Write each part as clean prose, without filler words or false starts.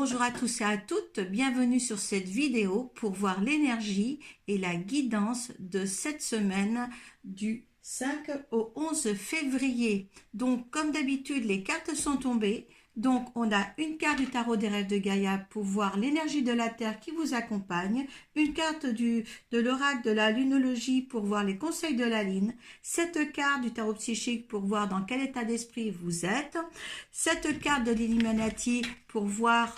bonjour à tous et à toutes, bienvenue sur cette vidéo pour voir l'énergie et la guidance de cette semaine du 5 au 11 février. Donc comme d'habitude les cartes sont tombées, donc on a une carte du tarot des rêves de Gaïa pour voir l'énergie de la Terre qui vous accompagne, une carte de l'oracle de la lunologie pour voir les conseils de la Lune, cette carte du tarot psychique pour voir dans quel état d'esprit vous êtes, cette carte de l'Illuminati pour voir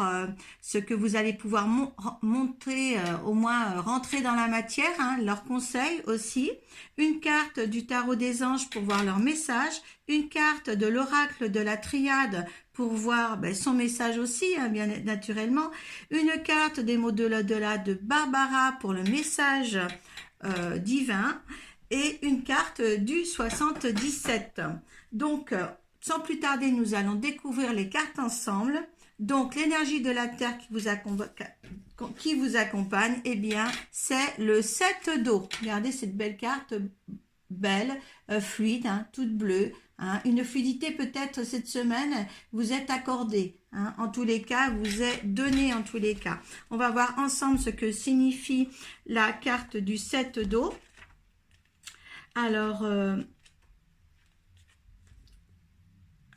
ce que vous allez pouvoir montrer, au moins rentrer dans la matière, leurs conseils aussi, une carte du tarot des anges pour voir leur message, une carte de l'oracle de la triade pour voir son message aussi, bien naturellement, une carte des mots de l'au-delà de Barbara pour le message divin et une carte du 77. Donc, sans plus tarder, nous allons découvrir les cartes ensemble. Donc, l'énergie de la Terre qui vous accompagne, eh bien, c'est le 7 d'eau. Regardez cette belle carte, belle, fluide, toute bleue. Une fluidité peut-être cette semaine vous est accordée. En tous les cas, vous est donnée en tous les cas. On va voir ensemble ce que signifie la carte du 7 d'eau. Alors,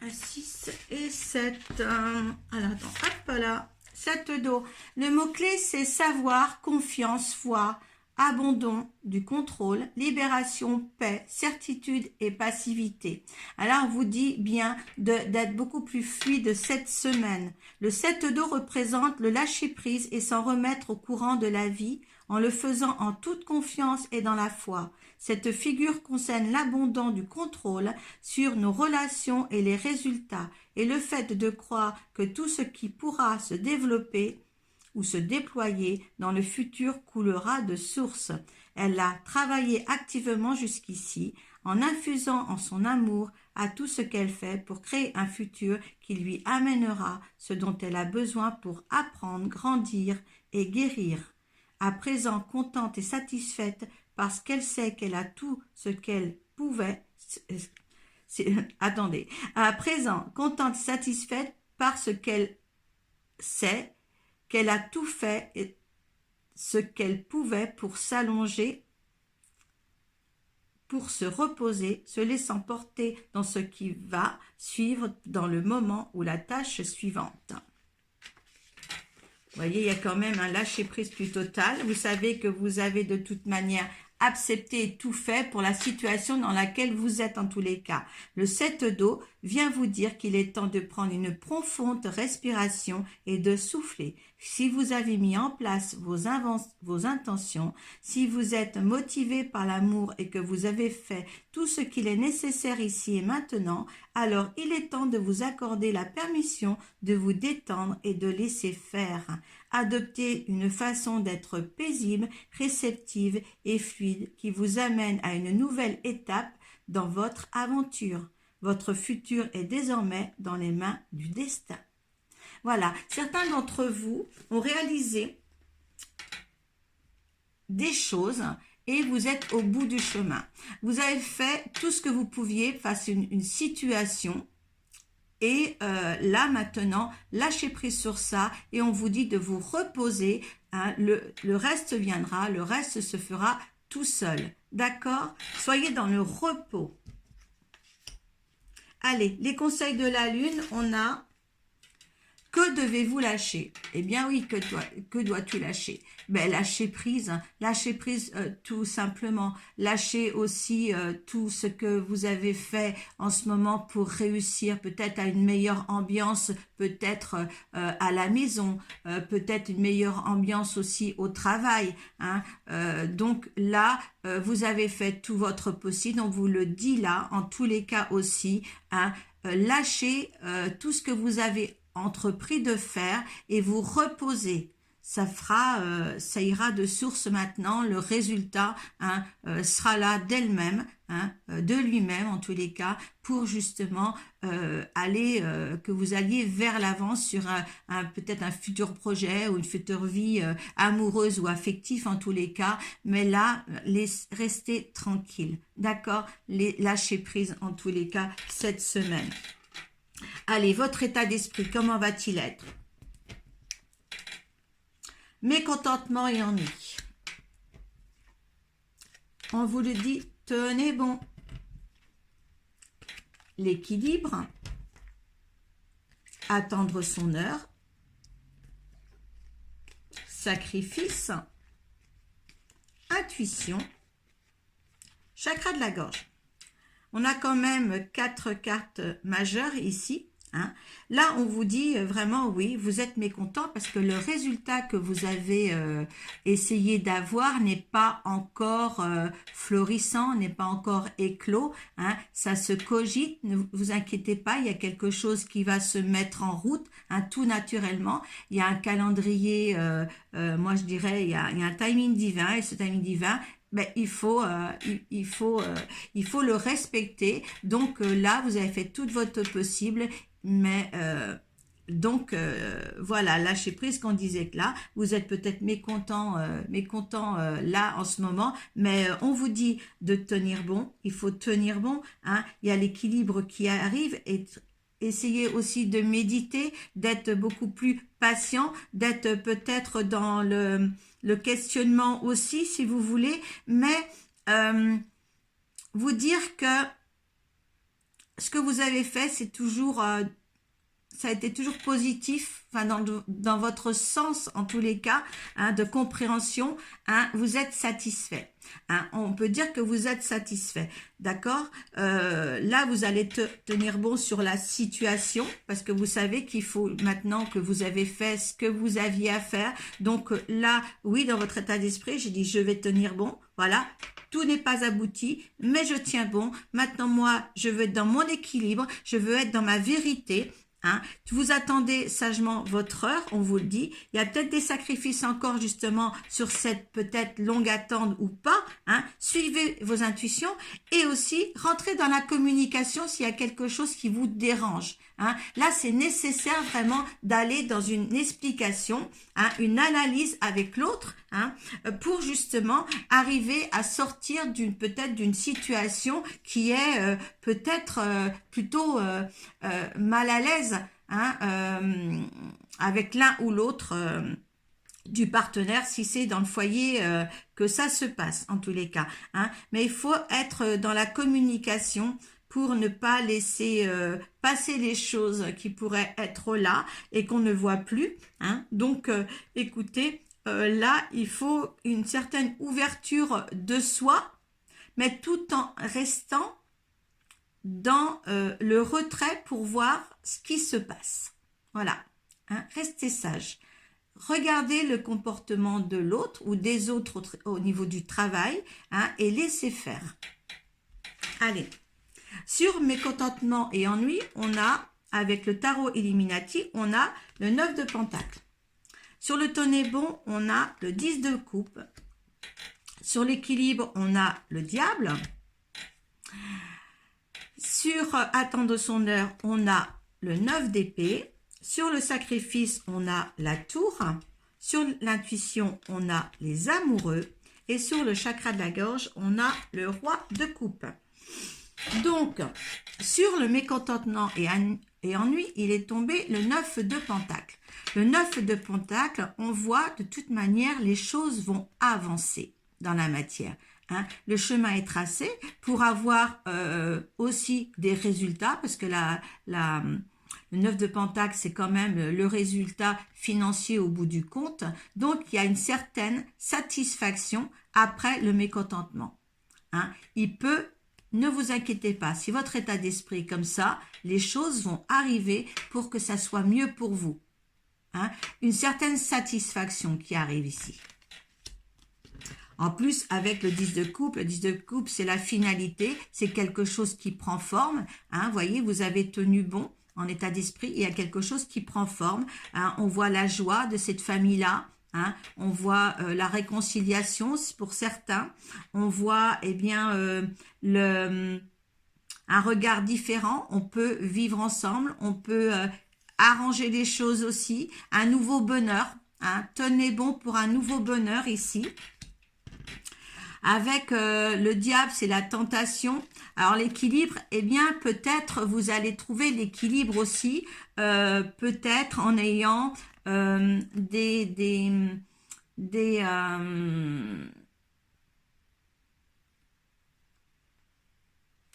6 et 7. Alors, attends, hop là. 7 d'eau. Le mot-clé, c'est savoir, confiance, foi, abandon du contrôle, libération, paix, certitude et passivité. Alors, on vous dit bien d'être beaucoup plus fluide cette semaine. Le 7 d'eau représente le lâcher-prise et s'en remettre au courant de la vie en le faisant en toute confiance et dans la foi. Cette figure concerne l'abandon du contrôle sur nos relations et les résultats et le fait de croire que tout ce qui pourra se développer ou se déployer dans le futur coulera de source. Elle a travaillé activement jusqu'ici en infusant en son amour à tout ce qu'elle fait pour créer un futur qui lui amènera ce dont elle a besoin pour apprendre, grandir et guérir. À présent contente et satisfaite parce qu'elle sait qu'elle a tout ce qu'elle pouvait... Attendez. À présent contente et satisfaite parce qu'elle sait qu'elle a tout fait ce qu'elle pouvait pour s'allonger, pour se reposer, se laissant porter dans ce qui va suivre dans le moment ou la tâche suivante. Vous voyez, il y a quand même un lâcher-prise plus total. Vous savez que vous avez de toute manière accepté et tout fait pour la situation dans laquelle vous êtes en tous les cas. Le 7 d'eau vient vous dire qu'il est temps de prendre une profonde respiration et de souffler. Si vous avez mis en place vos intentions, si vous êtes motivé par l'amour et que vous avez fait tout ce qu'il est nécessaire ici et maintenant, alors il est temps de vous accorder la permission de vous détendre et de laisser faire. Adoptez une façon d'être paisible, réceptive et fluide qui vous amène à une nouvelle étape dans votre aventure. Votre futur est désormais dans les mains du destin. Voilà, certains d'entre vous ont réalisé des choses et vous êtes au bout du chemin. Vous avez fait tout ce que vous pouviez face à une situation. Et là, maintenant, lâchez prise sur ça et on vous dit de vous reposer. Le reste viendra, le reste se fera tout seul. D'accord? Soyez dans le repos. Allez, les conseils de la Lune, on a... Que devez-vous lâcher? Eh bien oui, que dois-tu lâcher? Lâcher prise tout simplement. Lâcher aussi tout ce que vous avez fait en ce moment pour réussir, peut-être à une meilleure ambiance, peut-être à la maison, peut-être une meilleure ambiance aussi au travail. Donc là, vous avez fait tout votre possible, on vous le dit là, en tous les cas aussi. Lâchez tout ce que vous avez entrepris de faire et vous reposez. Ça ira de source maintenant. Le résultat sera là d'elle-même, de lui-même en tous les cas, pour justement que vous alliez vers l'avant sur peut-être un futur projet ou une future vie amoureuse ou affective en tous les cas. Mais là, restez tranquille, d'accord? Lâchez prise en tous les cas cette semaine. Allez, votre état d'esprit, comment va-t-il être? mécontentement et ennui. On vous le dit, tenez bon. L'équilibre, attendre son heure, sacrifice, intuition, chakra de la gorge. On a quand même 4 cartes majeures ici. Hein. Là, on vous dit vraiment, oui, vous êtes mécontent parce que le résultat que vous avez essayé d'avoir n'est pas encore florissant, n'est pas encore éclos. Hein. Ça se cogite, ne vous inquiétez pas, il y a quelque chose qui va se mettre en route, hein, tout naturellement. Il y a un calendrier, moi je dirais, il y a un timing divin, et ce timing divin, ben, il faut le respecter. Donc là, vous avez fait tout votre possible, mais voilà, lâchez prise qu'on disait que là, vous êtes peut-être mécontent là en ce moment, mais on vous dit de tenir bon, il faut tenir bon, hein, il y a l'équilibre qui arrive et essayez aussi de méditer, d'être beaucoup plus patient, d'être peut-être dans le questionnement aussi si vous voulez, mais vous dire que ce que vous avez fait, c'est toujours, ça a été toujours positif, enfin dans votre sens en tous les cas, hein, de compréhension, hein, vous êtes satisfait. Hein, on peut dire que vous êtes satisfait, d'accord. Là, vous allez tenir bon sur la situation parce que vous savez qu'il faut maintenant que vous avez fait ce que vous aviez à faire. Donc là, oui, dans votre état d'esprit, j'ai dit je vais tenir bon. Voilà, tout n'est pas abouti, mais je tiens bon. Maintenant, moi, je veux être dans mon équilibre, je veux être dans ma vérité. Hein, vous attendez sagement votre heure, on vous le dit. Il y a peut-être des sacrifices encore justement sur cette peut-être longue attente ou pas. Hein, suivez vos intuitions et aussi rentrez dans la communication s'il y a quelque chose qui vous dérange. Hein. Là, c'est nécessaire vraiment d'aller dans une explication, hein, une analyse avec l'autre, hein, pour justement arriver à sortir peut-être d'une situation qui est peut-être plutôt mal à l'aise, hein, avec l'un ou l'autre du partenaire, si c'est dans le foyer que ça se passe en tous les cas. Hein. Mais il faut être dans la communication pour ne pas laisser passer les choses qui pourraient être là et qu'on ne voit plus. Hein. Donc, écoutez, là, il faut une certaine ouverture de soi, mais tout en restant dans le retrait pour voir ce qui se passe. Voilà, hein, restez sage. Regardez le comportement de l'autre ou des autres au niveau du travail, hein, et laissez faire. Allez. Sur mécontentement et ennui, on a, avec le tarot Illuminati, on a le 9 de Pentacle. Sur le tenez bon, on a le 10 de coupe. Sur l'équilibre, on a le diable. Sur attendre son heure, on a le 9 d'épée. Sur le sacrifice, on a la tour. Sur l'intuition, on a les amoureux. Et sur le chakra de la gorge, on a le roi de coupe. Donc, sur le mécontentement et ennui, il est tombé le 9 de Pentacle. Le 9 de Pentacle, on voit de toute manière, les choses vont avancer dans la matière. Hein. Le chemin est tracé pour avoir aussi des résultats, parce que le 9 de Pentacle, c'est quand même le résultat financier au bout du compte. Donc, il y a une certaine satisfaction après le mécontentement. Hein. Ne vous inquiétez pas, si votre état d'esprit est comme ça, les choses vont arriver pour que ça soit mieux pour vous. Hein? Une certaine satisfaction qui arrive ici. En plus, avec le 10 de coupe, le 10 de coupe, c'est la finalité, c'est quelque chose qui prend forme. Hein? Vous voyez, vous avez tenu bon en état d'esprit, il y a quelque chose qui prend forme. Hein? On voit la joie de cette famille-là. Hein, on voit la réconciliation pour certains, on voit un regard différent, on peut vivre ensemble, on peut arranger les choses aussi, un nouveau bonheur, hein, tenez bon pour un nouveau bonheur ici. Avec le diable, c'est la tentation. Alors l'équilibre, eh bien peut-être vous allez trouver l'équilibre aussi, peut-être en ayant des,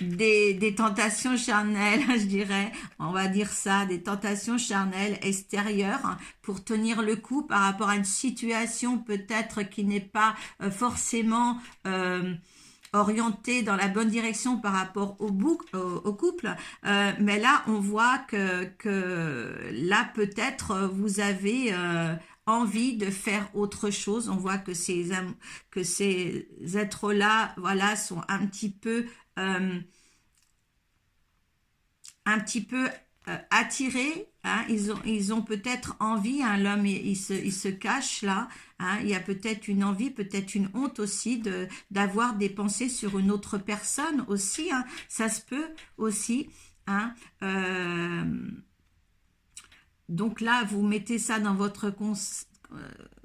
des tentations charnelles, je dirais, on va dire ça, des tentations charnelles extérieures hein, pour tenir le coup par rapport à une situation peut-être qui n'est pas forcément orientée dans la bonne direction par rapport au couple. Mais là, on voit que là, peut-être, vous avez envie de faire autre chose. On voit que ces êtres-là, voilà, sont euh, un petit peu attirés. Hein, ils ont peut-être envie, hein, l'homme il se cache là, hein, il y a peut-être une envie, peut-être une honte aussi d'avoir des pensées sur une autre personne aussi, hein, ça se peut aussi. Hein, donc là, vous mettez ça dans votre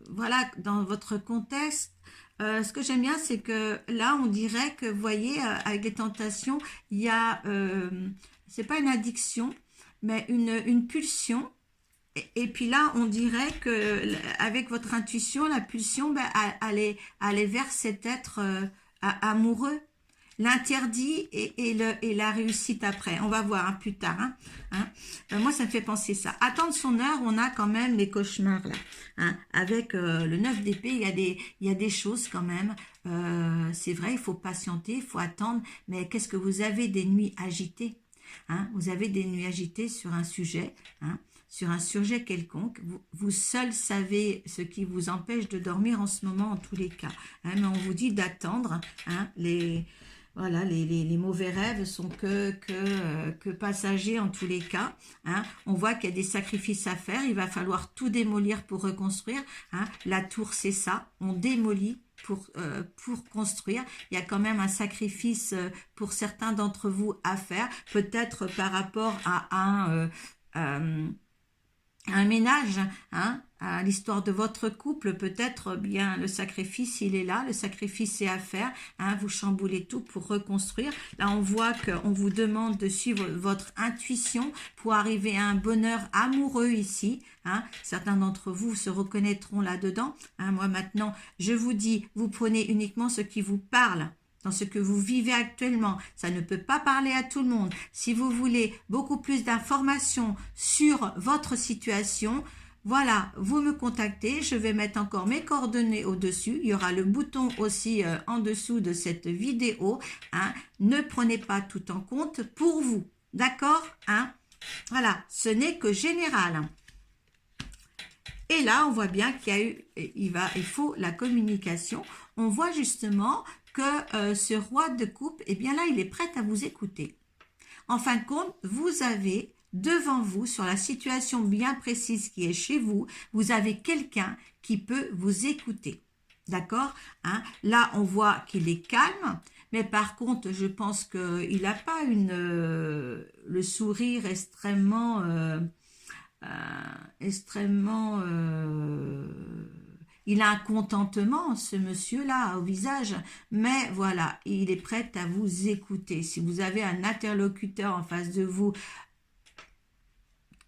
voilà, dans votre contexte. Ce que j'aime bien, c'est que là, on dirait que, vous voyez, avec les tentations, il y a, c'est pas une addiction, mais une pulsion. Et puis là, on dirait que avec votre intuition, la pulsion, ben, aller vers cet être amoureux. L'interdit et la réussite après. On va voir hein, plus tard. Hein, hein. Moi, ça me fait penser ça. Attendre son heure, on a quand même les cauchemars là. Hein. Avec le 9 d'épée, il y a des choses quand même. C'est vrai, il faut patienter, il faut attendre. Mais qu'est-ce que vous avez des nuits agitées hein. Vous avez des nuits agitées sur un sujet. Hein, sur un sujet quelconque, vous seul savez ce qui vous empêche de dormir en ce moment en tous les cas. Hein, mais on vous dit d'attendre hein, voilà, les mauvais rêves sont que passagers en tous les cas. Hein. On voit qu'il y a des sacrifices à faire. Il va falloir tout démolir pour reconstruire. Hein. La tour, c'est ça. On démolit pour construire. Il y a quand même un sacrifice pour certains d'entre vous à faire. Peut-être par rapport un ménage, hein, à l'histoire de votre couple, peut-être bien le sacrifice, il est là, le sacrifice est à faire, hein, vous chamboulez tout pour reconstruire. Là, on voit qu'on vous demande de suivre votre intuition pour arriver à un bonheur amoureux ici. Hein. Certains d'entre vous se reconnaîtront là-dedans. Hein. Moi, maintenant, je vous dis, vous prenez uniquement ce qui vous parle. Dans ce que vous vivez actuellement. Ça ne peut pas parler à tout le monde. Si vous voulez beaucoup plus d'informations sur votre situation, voilà, vous me contactez. Je vais mettre encore mes coordonnées au-dessus. Il y aura le bouton aussi en dessous de cette vidéo. Hein. Ne prenez pas tout en compte pour vous. D'accord hein. Voilà, ce n'est que général. Et là, on voit bien qu'il y a eu, il faut la communication. On voit justement que ce roi de coupe, eh bien là, il est prêt à vous écouter. En fin de compte, vous avez devant vous, sur la situation bien précise qui est chez vous, vous avez quelqu'un qui peut vous écouter. D'accord hein. Là, on voit qu'il est calme, mais par contre, je pense qu'il n'a pas le sourire extrêmement il a un contentement, ce monsieur-là, au visage, mais voilà, il est prêt à vous écouter. Si vous avez un interlocuteur en face de vous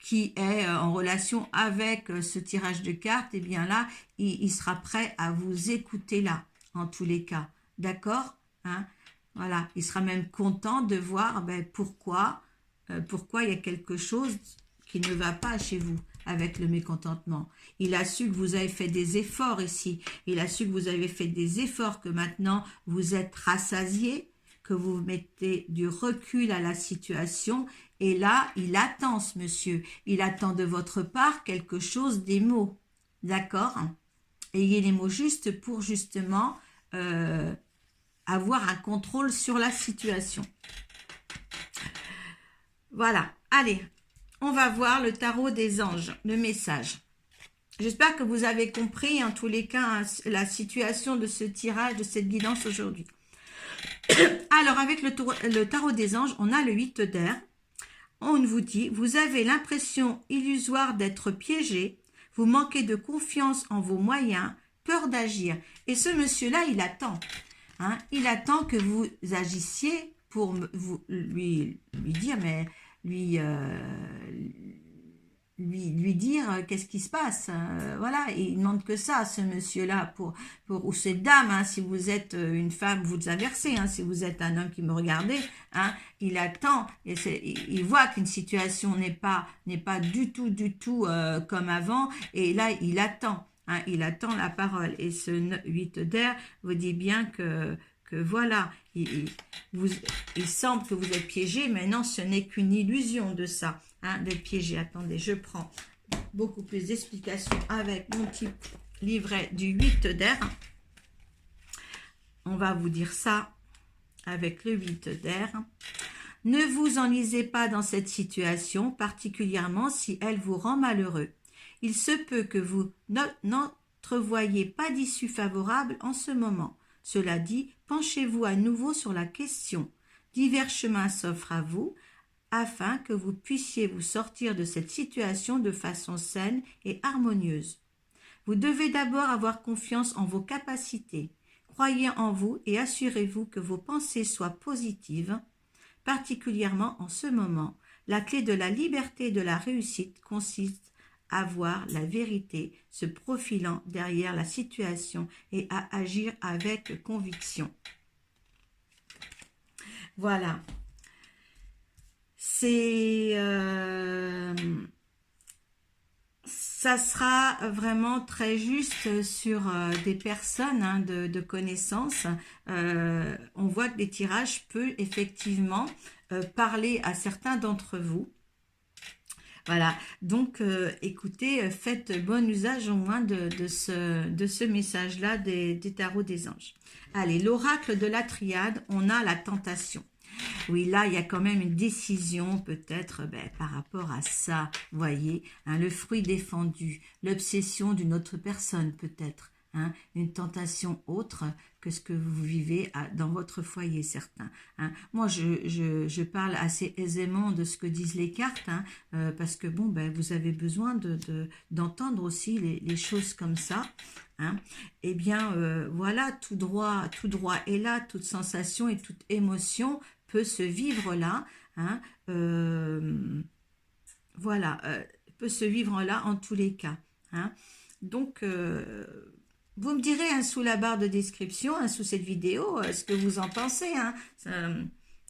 qui est en relation avec ce tirage de cartes, eh bien là, il sera prêt à vous écouter là, en tous les cas. D'accord hein. Voilà, il sera même content de voir pourquoi il y a quelque chose qui ne va pas chez vous avec le mécontentement. Il a su que vous avez fait des efforts ici. Il a su que vous avez fait des efforts, que maintenant vous êtes rassasié, que vous mettez du recul à la situation. Et là, il attend ce monsieur. Il attend de votre part quelque chose, des mots. D'accord? Ayez les mots justes pour justement avoir un contrôle sur la situation. Voilà. Allez. On va voir le tarot des anges, le message. J'espère que vous avez compris, en tous les cas, la situation de ce tirage, de cette guidance aujourd'hui. Alors, avec le tarot des anges, on a le 8 d'air. On vous dit, vous avez l'impression illusoire d'être piégé, vous manquez de confiance en vos moyens, peur d'agir. Et ce monsieur-là, il attend. Hein, il attend que vous agissiez pour lui dire, mais lui lui dire qu'est-ce qui se passe. Voilà, et il demande que ça, ce monsieur-là, ou cette dame, hein, si vous êtes une femme, vous inversez, hein, si vous êtes un homme qui me regardez, hein, il attend, et il voit qu'une situation n'est pas du tout comme avant, et là, il attend. Hein, il attend la parole. Et ce 8 d'air vous dit bien que voilà, vous, il semble que vous êtes piégé, mais non, ce n'est qu'une illusion de ça, hein, d'être piégé. Attendez, je prends beaucoup plus d'explications avec mon petit livret du 8 d'air. On va vous dire ça avec le 8 d'air. Ne vous enlisez pas dans cette situation, particulièrement si elle vous rend malheureux. Il se peut que vous n'entrevoyiez pas d'issue favorable en ce moment. Cela dit, penchez-vous à nouveau sur la question. Divers chemins s'offrent à vous, afin que vous puissiez vous sortir de cette situation de façon saine et harmonieuse. Vous devez d'abord avoir confiance en vos capacités. Croyez en vous et assurez-vous que vos pensées soient positives, particulièrement en ce moment. La clé de la liberté et de la réussite consiste à voir la vérité se profilant derrière la situation et à agir avec conviction. Voilà. Ça sera vraiment très juste sur des personnes, hein, de connaissances. On voit que les tirages peuvent effectivement parler à certains d'entre vous. Voilà, donc écoutez, faites bon usage au moins de ce message-là des tarots des anges. Allez, l'oracle de la triade, on a la tentation. Oui, là, il y a quand même une décision peut-être par rapport à ça, voyez, hein, le fruit défendu, l'obsession d'une autre personne peut-être, hein, une tentation autre que ce que vous vivez dans votre foyer, certains. Hein. Moi, je parle assez aisément de ce que disent les cartes, hein, parce que bon, vous avez besoin d'entendre aussi les choses comme ça. Hein. Eh bien, voilà, tout droit est là, toute sensation et toute émotion peut se vivre là, hein, voilà, peut se vivre là en tous les cas. Hein. Donc, vous me direz hein, sous la barre de description, hein, sous cette vidéo, ce que vous en pensez. Hein.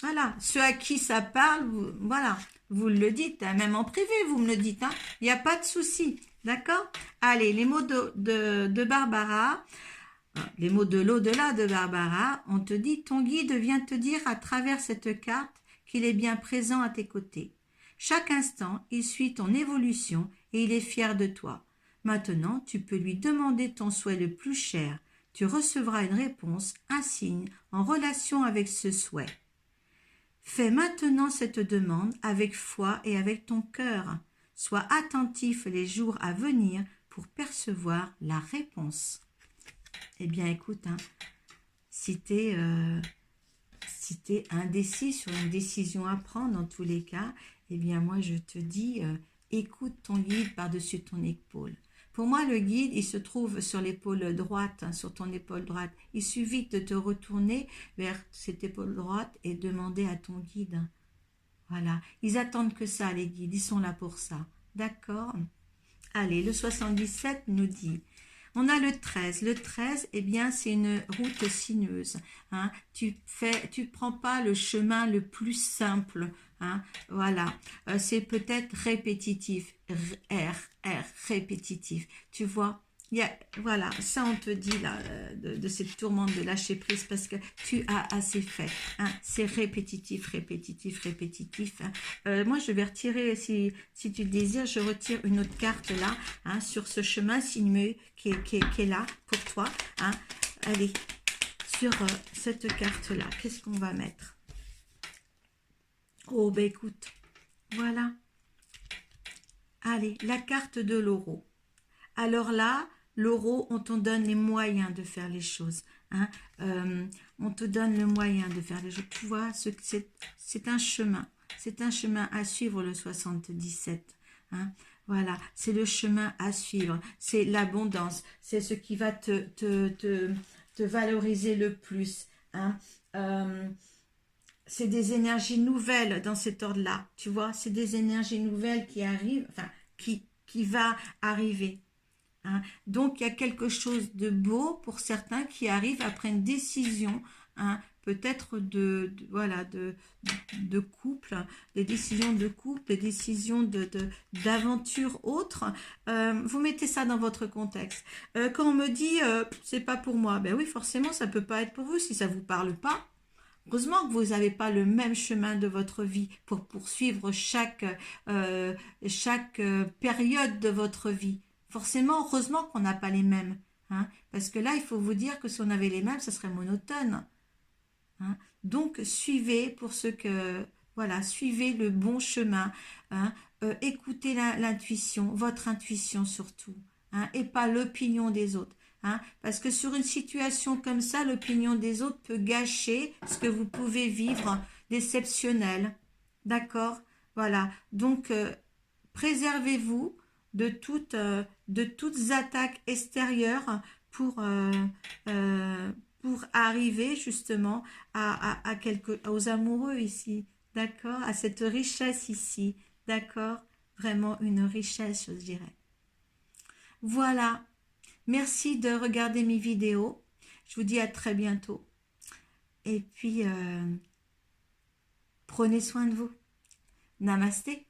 Voilà, ceux à qui ça parle, voilà, vous le dites, hein, même en privé, vous me le dites. Hein. Il n'y a pas de souci, d'accord? Allez, les mots de Barbara. Les mots de l'au-delà de Barbara, on te dit, ton guide vient te dire à travers cette carte qu'il est bien présent à tes côtés. Chaque instant, il suit ton évolution et il est fier de toi. Maintenant, tu peux lui demander ton souhait le plus cher. Tu recevras une réponse, un signe, en relation avec ce souhait. Fais maintenant cette demande avec foi et avec ton cœur. Sois attentif les jours à venir pour percevoir la réponse. Eh bien, écoute, hein, si tu es indécis sur une décision à prendre, dans tous les cas, eh bien, moi, je te dis, écoute ton guide par-dessus ton épaule. Pour moi, le guide, il se trouve sur l'épaule droite, hein, sur ton épaule droite. Il suffit de te retourner vers cette épaule droite et demander à ton guide. Hein. Voilà, ils attendent que ça, les guides, ils sont là pour ça. D'accord? Allez, le 77 nous dit... On a le 13. Le 13, eh bien, c'est une route sinueuse. Hein. Tu prends pas le chemin le plus simple. Hein. Voilà. C'est peut-être répétitif. Répétitif. Tu vois. Voilà, ça on te dit là, de cette tourmente de lâcher prise parce que tu as assez fait. Hein. C'est répétitif. Hein. Moi, je vais retirer, si tu le désires, je retire une autre carte là, hein, sur ce chemin sinueux qui est là pour toi. Hein. Allez, sur cette carte-là, qu'est-ce qu'on va mettre? Oh, écoute, voilà. Allez, la carte de l'euro. Alors là, l'euro, on te donne les moyens de faire les choses. Hein. On te donne le moyen de faire les choses. Tu vois, c'est un chemin. C'est un chemin à suivre, le 77. Hein. Voilà, c'est le chemin à suivre. C'est l'abondance. C'est ce qui va te valoriser le plus. Hein. C'est des énergies nouvelles dans cet ordre-là. Tu vois, c'est des énergies nouvelles qui arrivent. Enfin, qui va arriver. Hein. Donc, il y a quelque chose de beau pour certains qui arrive après une décision, hein, peut-être voilà, de couple, des décisions de couple, des décisions d'aventure autre. Vous mettez ça dans votre contexte. Quand on me dit c'est pas pour moi, ben oui, forcément, ça peut pas être pour vous si ça vous parle pas. Heureusement que vous n'avez pas le même chemin de votre vie pour poursuivre chaque période de votre vie. Forcément, heureusement qu'on n'a pas les mêmes. Hein, parce que là, il faut vous dire que si on avait les mêmes, ça serait monotone. Hein. Donc, suivez pour ce que... Voilà, suivez le bon chemin. Hein, écoutez l'intuition, votre intuition surtout. Hein, et pas l'opinion des autres. Hein, parce que sur une situation comme ça, l'opinion des autres peut gâcher ce que vous pouvez vivre d'exceptionnel. D'accord. Voilà. Donc, préservez-vous de toutes attaques extérieures pour, euh, euh, pour arriver justement aux amoureux ici. D'accord. À cette richesse ici. D'accord. Vraiment une richesse, je dirais. Voilà. Merci de regarder mes vidéos. Je vous dis à très bientôt. Et puis, prenez soin de vous. Namasté.